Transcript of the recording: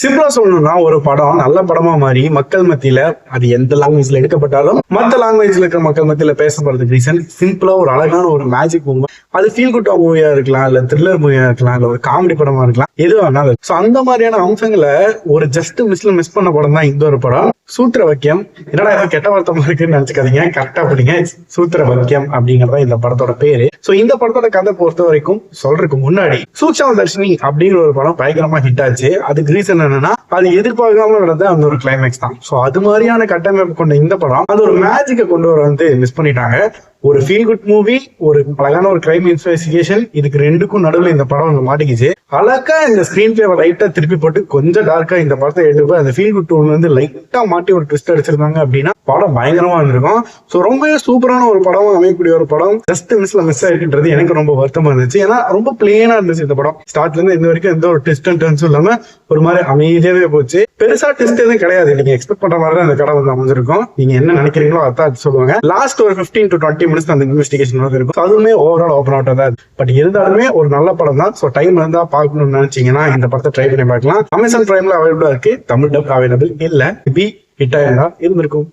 சிம்பிளா சொல்லணும்னா ஒரு படம் நல்ல படமா மாறி மக்கள் மத்தியில அது எந்த லாங்குவேஜ்ல எடுக்கப்பட்டாலும் மற்ற லாங்குவேஜ்ல இருக்கிற மக்கள் மத்தியில பேசப்படுறதுக்கு ரீசன் சிம்பிளா ஒரு அழகான ஒரு மேஜிக் மூமெண்ட். அது ஃபீல் குட் மூவியா இருக்கலாம், இல்ல த்ரில்லர் மூவியா இருக்கலாம், இல்ல ஒரு காமெடி படமா இருக்கலாம், எதுவும் வேணாலும். சோ அந்த மாதிரியான அம்சங்களை ஒரு ஜஸ்ட் மிஸ் பண்ண படம் தான் இந்த ஒரு படம் சூத்திர வாக்கியம். என்னடா ஏதோ கெட்ட வார்த்தமா இருக்குன்னு நினைச்சுக்காதீங்க, கரெக்டா படிங்க. சூத்திர வாக்கியம் அப்படிங்கறத இந்த படத்தோட பேரு. சோ இந்த படத்தோட கதை பொறுத்த வரைக்கும் சொல்றதுக்கு முன்னாடி சூக்ஷ்ம தர்ஷினி அப்படிங்கிற ஒரு படம் பயங்கரமா ஹிட் ஆச்சு. அதுக்கு ரீசன் என்னன்னா அது எதிர்பார்க்காம நடந்த அந்த ஒரு கிளைமேக்ஸ் தான். சோ அது மாதிரியான கட்டமைப்பு கொண்ட இந்த படம் அது ஒரு மேஜிக்கை கொண்டு வர மிஸ் பண்ணிட்டாங்க. ஒரு ஃபீல் குட் மூவி, ஒரு அழகான ஒரு கிரைம் இன்வெஸ்டிகேஷன், இதுக்கு ரெண்டுக்கும் நடுவில் இந்த படம் மாட்டிக்கிச்சு. அழகா இந்த ஸ்கிரீன் பிளே லைட்டா திருப்பி போட்டு கொஞ்சம் டார்க்கா இந்த படத்தை எடுத்து அந்த ஃபீல் குட் டோன் லைட்டா மாட்டி ஒரு ட்விஸ்ட் அடிச்சிருந்தாங்க அப்படின்னா படம் பயங்கரமா இருந்திருக்கும். ஸோ ரொம்பவே சூப்பரான ஒரு படம், அமையக்கூடிய ஒரு படம் ஜஸ்ட் மிஸ் ஆயிருக்குன்றது எனக்கு ரொம்ப வருத்தமா இருந்துச்சு. ஏன்னா ரொம்ப பிளேனா இருந்துச்சு இந்த படம். ஸ்டார்ட்ல இருந்து இந்த வரைக்கும் எந்த ஒரு ட்விஸ்ட் அண்ட் டர்ன்ஸும் இல்லாம ஒரு மாதிரி அமைதியாவே போச்சு. பெருசா ட்விஸ்ட் எதுவும் கிடையாது. நீங்க எக்ஸ்பெக்ட் பண்ற மாதிரி தான் அந்த கடை அமைஞ்சிருக்கும். நீங்க என்ன நினைக்கிறீங்களோ அதான் சொல்லுவாங்க. லாஸ்ட் ஒரு 15 to 20 minutes அந்த இன்வெஸ்டிகேஷன் இருக்கும். அதுவுமே ஓவரால் ஓப்பன் அவுட்டா தான். பட் இருந்தாலுமே ஒரு நல்ல படம் தான். ஸோ டைம் இருந்தா பார்க்கணும்னு நினைச்சீங்கன்னா இந்த படத்தை ட்ரை பண்ணி பார்க்கலாம். அமேசான் பிரைம்ல அவைலபிளா இருக்கு. தமிழ் டப் அவைலபிள் இல்ல. பி ஹிட் ஆயிருந்தா இருந்திருக்கும்.